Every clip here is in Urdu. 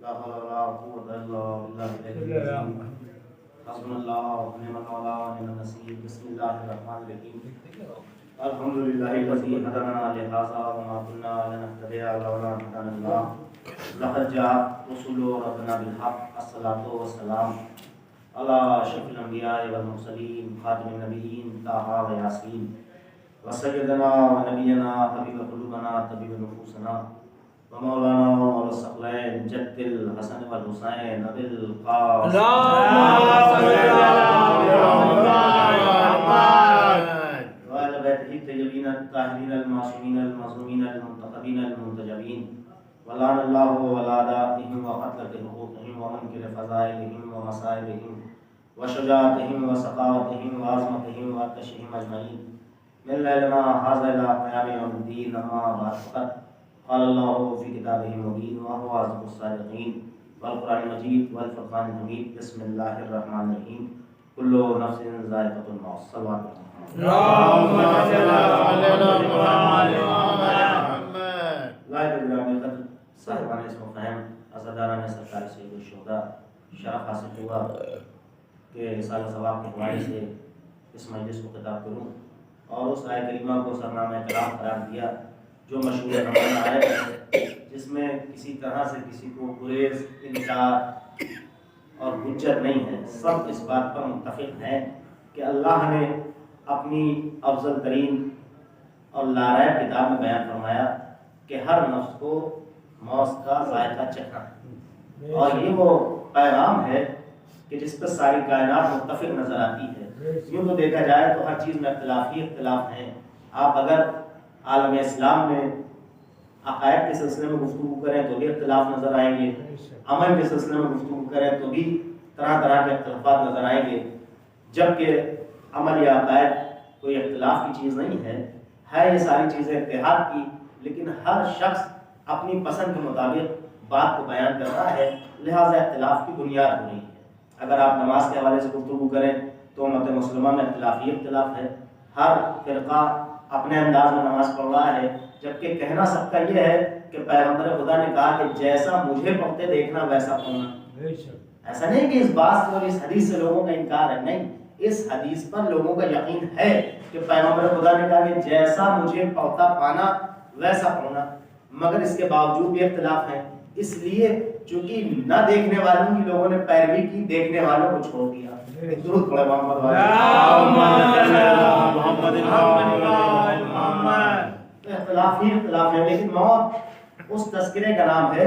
لا حول ولا قوة إلا بالله العلي العظيم حسبنا الله ونعم المولى ونعم النصير بسم الله الرحمن الرحيم الحمد لله الذي هدانا لهذا وما كنا لنهتدي لولا أن هدانا الله لقد جاء رسول ربنا بالحق الصلاة والسلام على أشرف الأنبياء والمرسلين خاتم النبيين طه وياسين وسيدنا ونبينا حبيب قلوبنا طبيب نفوسنا ومولانا ومولى الثقلين جد الحسن والحسين أبي القاسم وعلى بيته الطيبين الطاهرين المعصومين المظلومين المنتخبين المنتجبين ولعن الله ولاداتهم وقتلة حقوقهم ومنكر فضائلهم ومصائبهم وشجاعتهم وسخاوتهم وعظمتهم وعطشهم أجمعين من ليلنا هذا إلى قيام يوم الدين أما بعد فقد قال الله في كتابه المبين وهو أصدق الصادقين والقرآن المجيد والفرقان الحميد بسم الله الرحمن الرحيم كل نفس ذائقة الموت صلوات اللهم صل على محمد. لائق گرامی قدر صاحبان اسم و فہم عزاداران سرکار سید الشہداء شرف حاصل ہوا کہ رسالہ ثواب کے حوالے سے اس مجلس کو خطاب کروں اور اس آیت کریمہ کو سرنامہ کلام قرار دیا جو مشہور ہمارا آیت ہے جس میں کسی طرح سے کسی کو گریز انکار اور حجت نہیں ہے. سب اس بات پر متفق ہیں کہ اللہ نے اپنی افضل ترین اور لارائب کتاب میں بیان فرمایا کہ ہر نفس کو موت کا ذائقہ چکھنا اور یہ وہ پیغام ہے کہ جس پر ساری کائنات متفق نظر آتی ہے. یوں تو دیکھا جائے تو ہر چیز میں اختلاف ہیں. آپ اگر عالم اسلام میں عقائد کے سلسلے میں گفتگو کریں تو بھی اختلاف نظر آئیں گے, عمل کے سلسلے میں گفتگو کریں تو بھی طرح طرح کے اختلافات نظر آئیں گے, جبکہ عمل یا عقائد کوئی اختلاف کی چیز نہیں ہے یہ ساری چیزیں اتحاد کی, لیکن ہر شخص اپنی پسند کے مطابق بات کو بیان کر رہا ہے, لہٰذا اختلاف کی بنیاد ہو رہی ہے. اگر آپ نماز کے حوالے سے گفتگو کریں تو امت مسلمہ میں اختلاف ہے, ہر فرقہ اپنے انداز میں نماز پڑھ رہا ہے, جبکہ کہنا سب کا یہ ہے کہ پیغمبر خدا نے کہا کہ جیسا مجھے پڑھتے دیکھنا ویسا پڑھنا. ایسا نہیں کہ اس بات سے اور اس حدیث سے لوگوں کا انکار ہے, نہیں, اس حدیث پر لوگوں کا یقین ہے کہ پیغمبر خدا نے کہا کہ جیسا مجھے پڑھتا پانا ویسا پڑھنا, مگر اس کے باوجود بھی اختلاف ہے. اس لیے چونکہ نہ دیکھنے والوں کی لوگوں نے پیروی کی, دیکھنے والوں کو چھوڑ دیا. درود پڑھے محمد اختلاف ہے, لیکن موت اس تذکرے کا نام ہے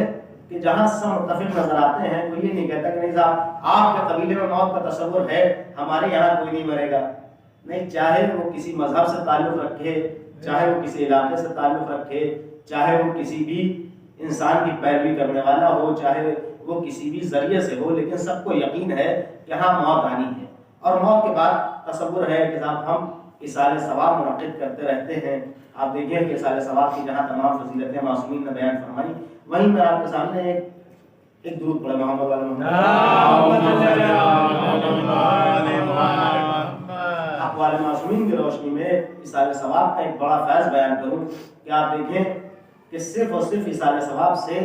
کہ جہاں سب متفق نظر آتے ہیں. کوئی یہ نہیں کہتا کہ نہیں صاحب آپ کے قبیلے میں موت کا تصور ہے, ہمارے یہاں کوئی نہیں مرے گا. نہیں, چاہے وہ کسی مذہب سے تعلق رکھے, چاہے وہ کسی علاقے سے تعلق رکھے, چاہے وہ کسی بھی انسان کی پیروی کرنے والا ہو, چاہے وہ کسی بھی ذریعے سے ہو, لیکن سب کو یقین ہے کہ ہاں موت آنی ہے. اور موت کے بعد تصور ہے کہ صاحب ہم اصال ثواب منعقد کرتے رہتے ہیں. آپ دیکھیں کہ اصال ثواب کی جہاں تمام فضیلتیں معصومین نے بیان فرمائی, وہیں میں آپ کے سامنے ایک درود پڑھے محمد اقوال معصومین کی روشنی میں اصال ثواب کا ایک بڑا فیض بیان کروں کہ آپ دیکھیں کہ صرف اور صرف اصال ثواب سے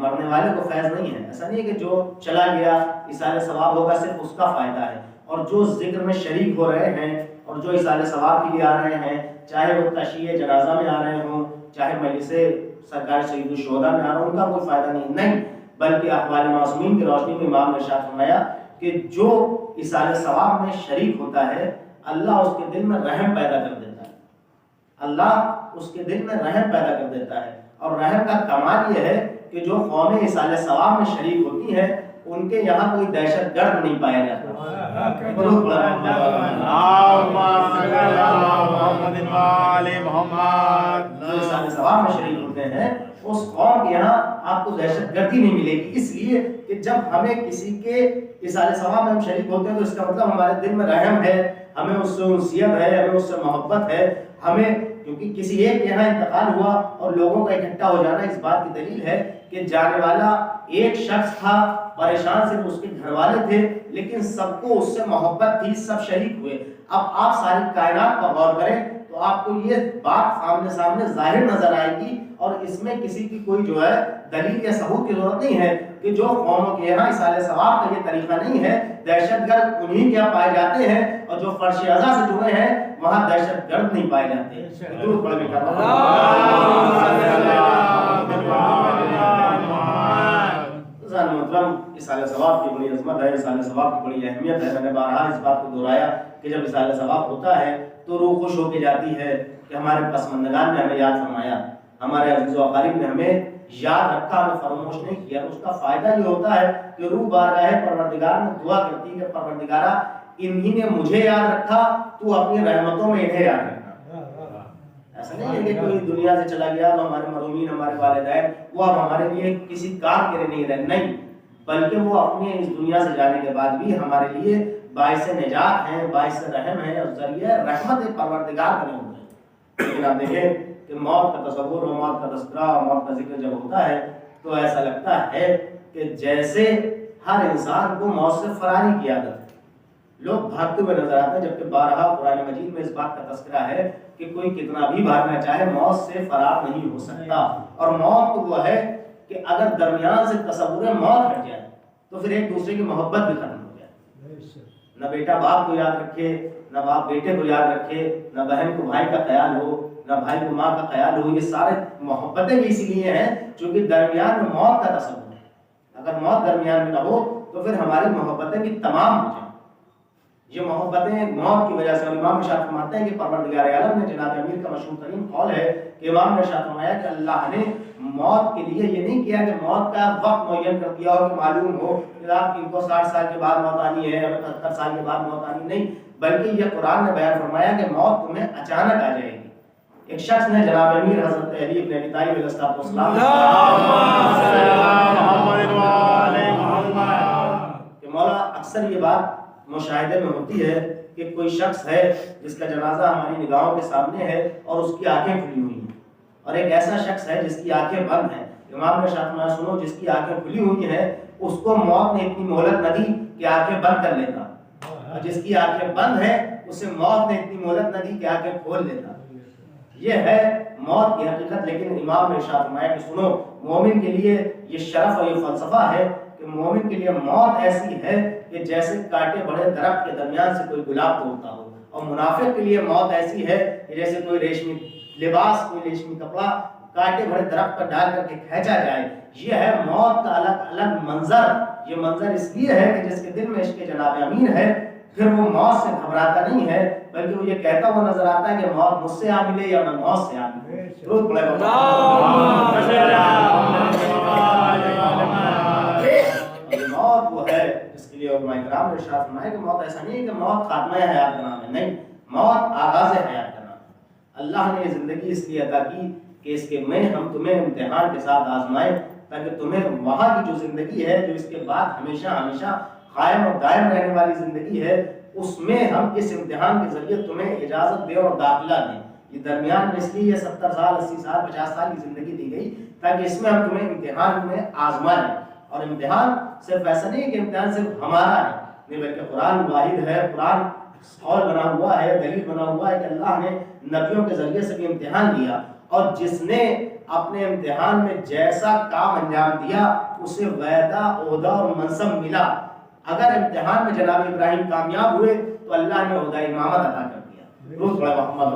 مرنے والے کو فیض نہیں ہے. ایسا نہیں ہے کہ جو چلا گیا اصال ثواب ہوگا صرف اس کا فائدہ ہے, اور جو ذکر میں شریک ہو رہے ہیں اور جو اصال ثواب کے لیے آ رہے ہیں, چاہے وہ تشییع جنازہ میں آ رہے ہوں, چاہے مجلس سرکار سید الشہداء میں آ رہا ہوں, ان کا کوئی فائدہ نہیں, بلکہ اقوال معصومین کی روشنی میں امام نے ارشاد فرمایا کہ جو اصال ثواب میں شریک ہوتا ہے اللہ اس کے دل میں رحم پیدا کر دیتا ہے. اللہ اس کے دل میں رحم پیدا کر دیتا ہے, اور رحم کا کمال یہ ہے کہ جو قومیں اصال ثواب میں شریک ہوتی ہیں ان کے یہاں کوئی دہشت گرد نہیں پایا جاتا. اصال ثواب میں شریک ہوتے ہیں اس قوم کے یہاں آپ کو دہشت گردی نہیں ملے گی, اس لیے کہ جب ہمیں کسی کے اصال ثواب میں ہم شریک ہوتے ہیں تو اس کا مطلب ہمارے دل میں رحم ہے, ہمیں اس سے انسیت ہے, ہمیں اس سے محبت ہے. ہمیں کیونکہ کسی ایک کے یہاں انتقال ہوا اور لوگوں کا اکٹھا ہو جانا اس بات کی دلیل ہے کہ جانے والا ایک شخص تھا, پریشان صرف اس کے گھر والے تھے, لیکن سب کو اس سے محبت تھی, سب شریک ہوئے. اب آپ ساری کائنات پر غور کریں تو تو آپ کو یہ بات سامنے سامنے ظاہر نظر آئے گی، اور اس میں کسی کی کوئی جو ہے دلیل یا ثبوت کی ضرورت نہیں ہے کہ جو قوموں کے یہاں ایصال ثواب کا یہ طریقہ نہیں ہے، دہشت گرد انہی کے پائے جاتے ہیں، اور جو فرش ازا سے جڑے ہیں وہاں دہشت گرد نہیں پائے جاتے۔ درود پڑھ کے محترم، اصال ثواب کی بڑی عظمت ہے، اصال ثواب کی بڑی اہمیت ہے۔ میں نے بارہا اس بات کو دہرایا کہ جب اصال ثواب ہوتا ہے تو روح خوش ہو کے جاتی ہے کہ ہمارے پسماندگان نے ہمیں یاد فرمایا، ہمارے عزیز و اقارب نے ہمیں یاد رکھا، ہمیں فراموش نہیں کیا۔ اس کا فائدہ یہ ہوتا ہے کہ روح بارگاہ پروردگار میں دعا کرتی ہے کہ پروردگارا انہی نے مجھے یاد رکھا، تو اپنی رحمتوں میں انہیں یاد رکھنا۔ ایسا نہیں ہے کہ کوئی دنیا سے چلا گیا تو ہمارے مرحومین، ہمارے والدین وہ اب ہمارے لیے کسی کام کے لیے نہیں رہے، نہیں، بلکہ وہ اپنے اس دنیا سے جانے کے بعد بھی ہمارے لیے باعث نجات ہیں، باعث رحم ہیں، اور ذریعہ رحمت پروردگار بنے ہوئے ہیں۔ لیکن آپ دیکھیں کہ موت کا تصور اور موت کا تذکرہ اور موت کا ذکر جب ہوتا ہے تو ایسا لگتا ہے کہ جیسے ہر انسان کو موت سے فراری کی عادت ہے، لوگ بھاگتے ہوئے نظر آتے ہیں، جبکہ بارہا قرآن مجید میں اس بات کا تذکرہ ہے کہ کوئی کتنا بھی بھاگنا چاہے موت سے فرار نہیں ہو سکتا۔ اور موت تو وہ ہے کہ اگر درمیان سے تصور موت ہٹ جائے تو پھر ایک دوسرے کی محبت بھی ختم ہو جائے۔ نہ بیٹا باپ کو یاد رکھے، نہ باپ بیٹے کو یاد رکھے، نہ بہن کو بھائی کا خیال ہو، نہ بھائی کو ماں کا خیال ہو۔ یہ سارے محبتیں بھی اسی لیے ہیں چونکہ درمیان میں موت کا تصور ہے۔ اگر موت درمیان میں نہ ہو تو پھر ہماری محبتیں بھی تمام ہو جائیں۔ یہ محبتیں موت کی وجہ سے، اور امام ارشاد فرماتے ہیں کہ پروردگار عالم نے، جناب امیر کا مشہور ترین قول ہے کہ امام نے ارشاد فرمایا کہ اللہ نے موت کے لیے یہ نہیں کیا کہ موت کا وقت معین کر دیا ہو کہ معلوم ہو کہ آپ ان کو 60 سال کے بعد موت آنی ہے، 70 سال کے بعد موت آنی، نہیں، بلکہ یہ قرآن نے بیان فرمایا کہ موت تمہیں اچانک آ جائے گی۔ ایک شخص نے جناب امیر حضرت علی بن ابی طالب علیہ السلام کہ مولا اکثر یہ بات مشاہدے میں ہوتی ہے کہ کوئی شخص ہے جس کا جنازہ ہماری نگاہوں کے سامنے ہے اور اس کی آنکھیں کھلی ہوئی ہیں، اور ایک ایسا شخص ہے جس کی آنکھیں بند ہیں۔ امام نے ارشاد فرمایا سنو، جس کی آنکھیں کھلی ہوئی ہیں اس کو موت نے اتنی مہلت نہ دی کہ آنکھیں بند کر لیتا، اور جس کی آنکھیں بند ہیں اسے موت نے اتنی مہلت نہ دی کہ آنکھیں کھول لیتا۔ یہ ہے موت کی حقیقت۔ لیکن امام نے ارشاد فرمایا کہ سنو، مومن کے لیے یہ شرف اور یہ فلسفہ ہے کہ مومن کے لیے موت ایسی ہے کہ جیسے کاٹے بڑے درخت کے درمیان سے کوئی گلاب توڑتا ہو، اور منافق کے لیے موت ایسی ہے کہ جیسے کوئی ریشمی لباس، کوئی ریشمی کپڑا کاٹے بڑے درخت پر ڈال کر کے کھینچا جائے۔ یہ ہے موت کا الگ الگ منظر۔ یہ منظر اس لیے ہے کہ جس کے دل میں عشق جناب امین ہے پھر وہ موت سے گھبراتا نہیں ہے، بلکہ وہ یہ کہتا ہوا نظر آتا ہے کہ موت مجھ سے آ ملے یا میں موت سے آ ملے۔ درود پڑھے موت وہ ہے جس کے لیے علماء کرام نے ارشاد فرمایا کہ موت ایسا نہیں ہے کہ موت خاتمہ حیات کا نام ہے، نہیں، موت آغاز حیات کا نام ہے۔ اللہ نے یہ زندگی اس لیے عطا کی کہ اس کے میں ہم تمہیں امتحان کے ساتھ آزمائیں، تاکہ تمہیں وہاں کی جو زندگی ہے جو اس کے بعد ہمیشہ ہمیشہ قائم اور دائم رہنے والی زندگی ہے، اس میں ہم اس امتحان کے ذریعے تمہیں اجازت دیں اور داخلہ دیں۔ یہ درمیان میں اس لیے یہ 70 سال، 80 سال، 50 سال کی زندگی دی گئی تاکہ اس میں ہم تمہیں امتحان میں آزمائیں۔ اور امتحان صرف ایسا نہیں کہ امتحان صرف ہمارا ہے، نہیں، بلکہ قرآن واحد ہے، قرآن قول بنا ہوا ہے، دلیل بنا ہوا ہے کہ اللہ نے نبیوں کے ذریعے سے بھی امتحان دیا، اور جس نے اپنے امتحان میں جیسا کام انجام دیا اسے وعدہ، عہدہ اور منصب ملا۔ اگر امتحان میں جناب ابراہیم کامیاب ہوئے تو اللہ نے عہدہ امامت عطا کر دیا۔ روز بڑا محمد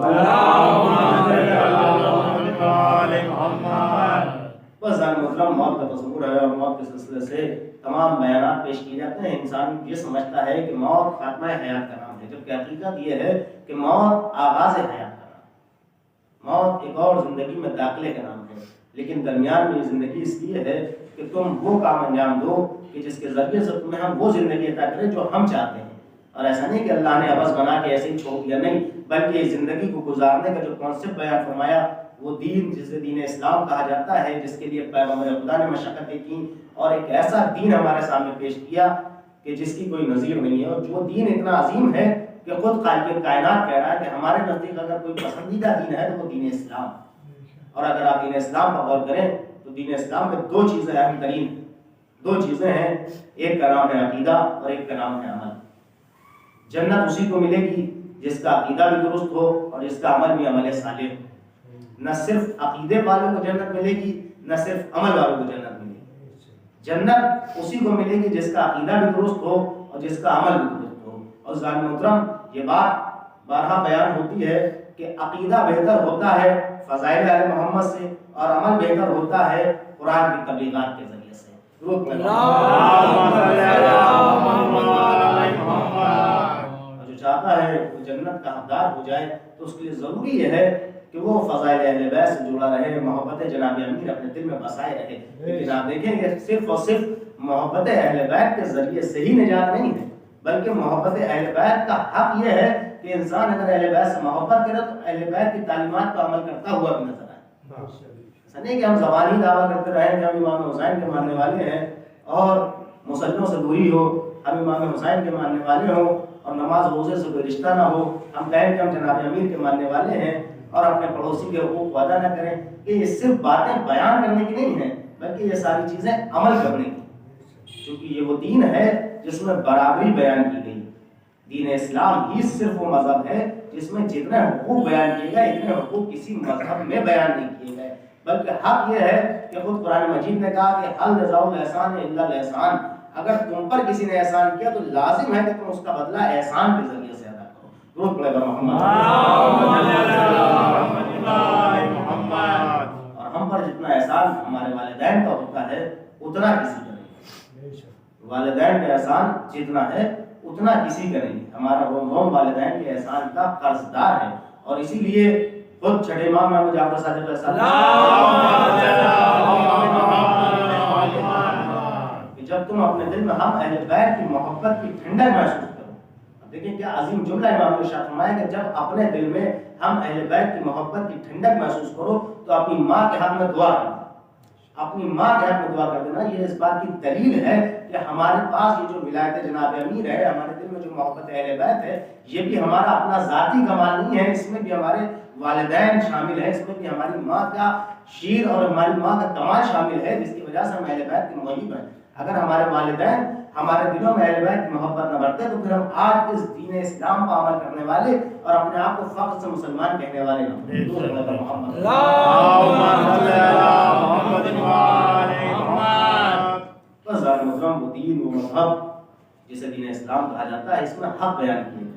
بس محترم، موت کا تصور ہے، اور موت کے سلسلے سے تمام بیانات پیش کیے جاتے ہیں۔ انسان یہ سمجھتا ہے کہ موت خاتمہ حیات کا نام ہے، جبکہ حقیقت یہ ہے کہ موت آغاز حیات کا نام ہے۔ موت ایک اور زندگی میں داخلے کا نام ہے، لیکن درمیان میں یہ زندگی اس لیے ہے کہ تم وہ کام انجام دو کہ جس کے ذریعے سے تمہیں ہم وہ زندگی عطا کریں جو ہم چاہتے ہیں۔ اور ایسا نہیں کہ اللہ نے عبث بنا کے ایسے ہی چھوڑ دیا، نہیں، بلکہ اس زندگی کو گزارنے کا جو کانسیپٹ بیان فرمایا، وہ دین جسے دین اسلام کہا جاتا ہے، جس کے لیے پیغمبر خدا نے مشقتیں کی، اور ایک ایسا دین ہمارے سامنے پیش کیا کہ جس کی کوئی نظیر نہیں ہے، اور جو دین اتنا عظیم ہے کہ خود خالق کائنات کہہ رہا ہے کہ ہمارے نزدیک اگر کوئی پسندیدہ دین ہے تو وہ دین اسلام۔ اور اگر آپ دین اسلام پر غور کریں تو دین اسلام میں دو چیزیں اہم ترین، دو چیزیں ہیں، ایک کا نام ہے عقیدہ اور ایک کا نام ہے عمل۔ جنت اسی کو ملے گی جس کا عقیدہ بھی درست ہو اور جس کا عمل بھی عمل صالح ہو. نہ صرف عقیدے والوں کو جنت ملے گی، نہ صرف عمل والوں کو جنت ملے گی. جنت اسی کو ملے گی جس کا عقیدہ بھی درست ہو اور جس کا عمل بھی درست ہو. اور ظالم محترم یہ بات بارہا بیان ہوتی ہے کہ عقیدہ بہتر ہوتا ہے فضائل آل محمد سے اور عمل بہتر ہوتا ہے قرآن کی تبلیغات کے ذریعے سے. جو چاہتا ہے وہ جنت کا حقدار ہو جائے تو اس کے لیے ضروری یہ ہے کہ وہ فضائل اہل بیت سے جڑا رہے، محبت جناب امیر اپنے دل میں بسائے رہے. لیکن آپ دیکھیں گے صرف اور صرف محبت اہل بیت کے ذریعے سے ہی نجات نہیں ہے، بلکہ محبت اہل بیت کا حق یہ ہے کہ انسان اگر اہل بیت سے محبت کرے تو اہل بیت کی تعلیمات پر عمل کرتا ہوا بھی نظر آئے. ایسا نہیں کہ ہم زبانی دعویٰ کرتے رہیں کہ ہم امام حسین کے ماننے والے ہیں اور مصلیوں سے دوری ہو، ہم امام حسین کے ماننے والے ہوں اور نماز روزے سے کوئی رشتہ نہ ہو، ہم کہیں کہ ہم جناب امیر کے ماننے والے ہیں اور اپنے پڑوسی کے حقوق کو ادا نہ کریں. کہ یہ صرف باتیں بیان کرنے کی نہیں ہیں بلکہ یہ ساری چیزیں عمل کرنے کی، کیونکہ یہ وہ دین ہے جس میں برابری بیان کی گئی. دین اسلام ہی صرف وہ مذہب ہے جس میں جتنے حقوق بیان کیے گئے اتنے حقوق کسی مذہب میں بیان نہیں کیے گئے، بلکہ حق یہ ہے کہ خود قرآن مجید نے کہا کہ حل جزاء الاحسان الا الاحسان. اگر تم پر کسی نے احسان کیا تو لازم ہے کہ تم اس کا بدلہ احسان کے ذریعے سے ادا کرو. درود پڑھے گا محمد. اور ہم پر جتنا احسان ہمارے والدین کا ہوتا ہے اتنا کسی کا نہیں. والدین کا احسان جتنا ہے اتنا کسی کا نہیں. ہمارا روم والدین کے احسان کا قرض دار ہے. اور اسی لیے خود چھٹے امام محمد جعفر صادق کہ جب تم اپنے دل میں ہم اہل بیت کی محبت کی ٹھنڈک محسوس کرو. اب دیکھیں کیا عظیم جملہ امام نے ارشاد فرمایا کہ جب اپنے دل میں ہم اہل بیت کی محبت کی ٹھنڈک محسوس کرو تو اپنی ماں کے حق میں دعا کرو. اپنی ماں کے حق میں دعا کر دینا یہ اس بات کی دلیل ہے کہ ہمارے پاس یہ جو ولایت جناب امیر ہے، ہمارے دل میں جو محبت اہل بیت ہے، یہ بھی ہمارا اپنا ذاتی کمال نہیں ہے، اس میں بھی ہمارے والدین شامل ہیں، اس میں بھی ہماری ماں کا شیر اور ہماری ماں کا کمال شامل ہے جس کی وجہ سے ہم اہل بیت کے محب ہیں. اگر ہمارے والدین ہمارے دلوں میں اہل بیت کی محبت نہ بڑھتے تو پھر ہم آج اس دین اسلام پر عمل کرنے والے اور اپنے آپ کو فخر سے مسلمان کہنے والے محمد. وہ دین وہ مذہب جسے دین اسلام کہا جاتا ہے، اس میں حق بیان کیے گئے.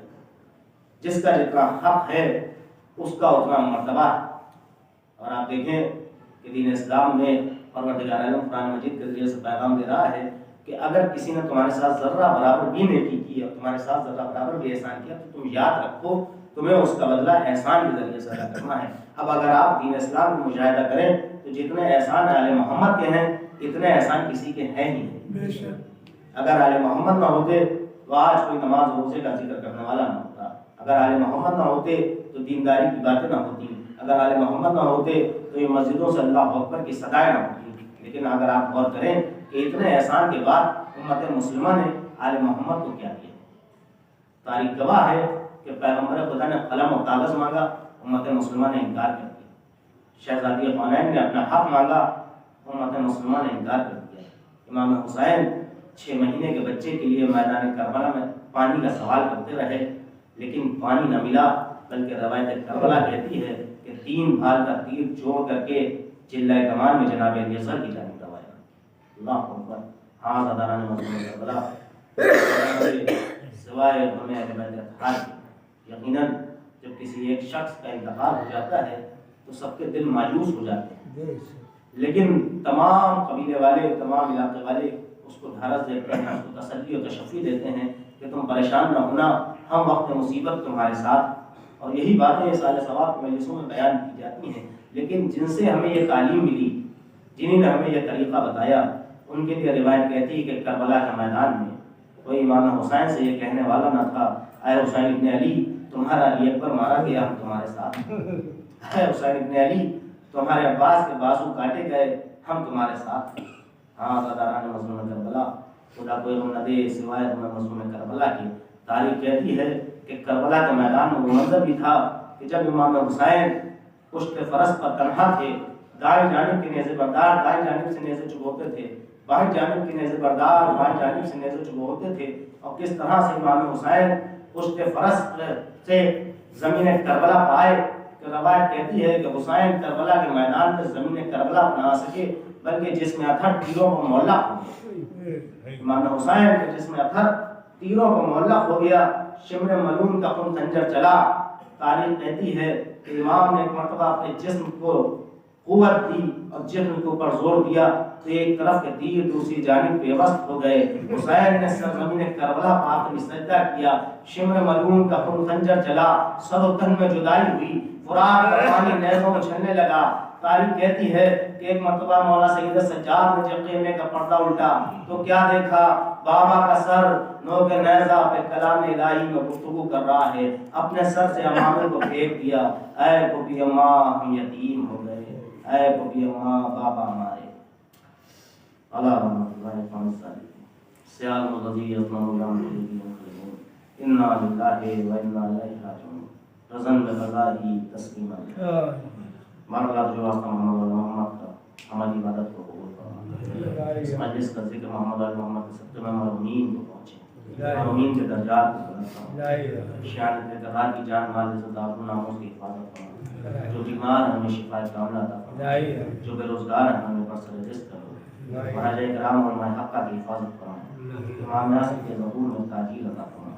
جس کا جتنا حق ہے اس کا اتنا مرتبہ ہے. اور آپ دیکھیں کہ دین اسلام میں پروردگار عالم قرآن مجید کے ذریعے سے پیغام دے رہا ہے کہ اگر کسی نے تمہارے ساتھ ذرہ برابر بھی نیکی کی اور تمہارے ساتھ ذرہ برابر بھی احسان کیا تو تم یاد رکھو تمہیں اس کا بدلہ احسان کے ذریعے سے ادا کرنا ہے. اب اگر آپ دین اسلام کو مشاہدہ کریں تو جتنے احسان آل محمد کے ہیں اتنے احسان کسی کے ہیں ہی نہیں. اگر آل محمد نہ ہوتے تو آج کوئی نماز روزے کا ذکر کرنے والا نہ ہوتا. اگر آل محمد نہ ہوتے تو دینداری کی باتیں نہ ہوتی. اگر آل محمد نہ ہوتے تو یہ مسجدوں سے اللہ اکبر کی صدائیں نہ ہوتی. لیکن اگر آپ غور کریں کہ اتنے احسان کے بعد امت مسلمہ نے آل محمد کو کیا دیا. تاریخ گواہ ہے کہ پیغمبر خدا نے قلم و کاغذ مانگا، امت مسلمہ نے انکار کر دیا. شہزادی خانین نے اپنا حق مانگا، امت مسلمہ نے انکار کر دیا. امام حسین 6 مہینے کے بچے کے لیے میدان کربلا میں پانی کا سوال کرتے رہے لیکن پانی نہ ملا، بلکہ روایت کربلا کہتی ہے کہ 3 بھال کا تیر جوڑ کر کے چلہ کمان میں جناب یسر کی جانب دوایا. اللہ اکبر. ہاں زداران مظلوم کربلا سوائے ہمیں اہل بیت اطہار کی. یقیناً جب کسی ایک شخص کا انتقال ہو جاتا ہے تو سب کے دل مایوس ہو جاتے ہیں، لیکن تمام قبیلے والے، تمام علاقے والے اس کو ڈھارس دیتے ہیں، اس کو تسلی و تشفی دیتے ہیں کہ تم پریشان نہ ہونا، ہم وقت مصیبت تمہارے ساتھ. اور یہی باتیں سال ثواب کی مجلسوں میں بیان کی جاتی ہیں. لیکن جن سے ہمیں یہ تعلیم ملی، جنہوں نے ہمیں یہ طریقہ بتایا، ان کے لیے روایت کہتی ہے کہ کربلا کے میدان میں کوئی امام حسین سے یہ کہنے والا نہ تھا اے حسین ابن علی تمہارا علی اکبر مارا گیا، ہم تمہارے ساتھ. اے حسین ابن علی تمہارے عباس کے بازو کاٹے گئے، ہم تمہارے ساتھ. ہاں زداران مظلوم کربلا خدا کوئی غم نہ دے سوائے ہمیں مظلوم کربلا کی. تاریخ کہتی ہے کہ کربلا کے میدان میں وہ منظر بھی تھا کہ جب امام حسین پشت فرس پر تنہا تھے، دائیں جانب کے نیزے بردار دائیں جانب سے نیزے چبوتے تھے، بائیں جانب کے نیزے بردار بائیں جانب سے نیزے چبوتے تھے، اور کس طرح سے امام حسین پشت فرس سے زمین کربلا پائے، کہ روایت کہتی ہے کہ حسین کربلا کے میدان پہ زمین کربلا نہ آ سکے بلکہ جسم اتھر تیروں کو معلق ہو گیا۔ امام حسین کے جسم اتھر تیروں کو معلق ہو گیا، شمر ملون کا خون خنجر چلا۔ تاریخ کہتی ہے کہ امام نے ایک مرتبہ اپنے جسم کو قوت دی اور جسم کے اوپر زور دیا تو ایک طرف کے تیر دوسری جانب بے وسط ہو گئے۔ حسین نے سرزمین کربلا پاک میں سجدہ کیا، شمر ملون کا خون خنجر چلا، سر و تن میں جدائی ہوئی، فرات کا پانی نیزوں میں چھلنے لگا۔ تاریخ کہتی ہے کہ ایک مرتبہ مولا سید سجاد نے جب خیمے کا پردہ الٹا تو کیا دیکھا؟ بابا کا سر نوک نیزہ پہ کلام الہی میں گفتگو کر رہا ہے، اپنے سر سے امامے کو پھینک دیا۔ اے پھوپھی اماں ہم یتیم ہو گئے، اے پھوپھی اماں بابا ہمارے۔ اللہ رحمۃ اللہ علیہ سیال الذی یطمع الجنہ انا للہ و انا الیہ راجعون رضن بقضائہ تسلیما۔ مارغات جو واسطہ محمد محمد کا ہماری عبادت کو قبول فرما، اس مجلس کا ذکر محمد محمد کے صدقے میں مرحومین کو پہنچے، مرحومین کے درجات کو بلند فرما، شان اقرار کی جان مال عزت آبرو ناموس کی حفاظت فرما، جو بیمار ہیں ہمیں شفا کاملہ عطا فرما، جو بے روزگار ہیں ہمیں برسر رزق کرو، مراجع کرام اور ماہ حقہ کی حفاظت فرما، امام ناصر کے ظہور میں تاجیل عطا فرما،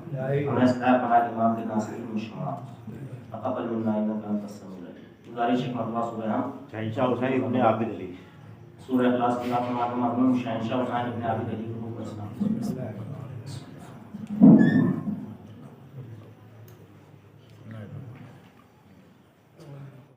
ہمیں صدای پناہ امام کے ناصرین میں شمار تقبل منا انک انت السمیع العلیم۔ گزارش ایک مرتبہ سورہ ہم شہنشاہ حسین ابن عابد علی سورہ اخلاص کی رات مرحوم شہنشاہ حسین ابن عابد علی کو اسلام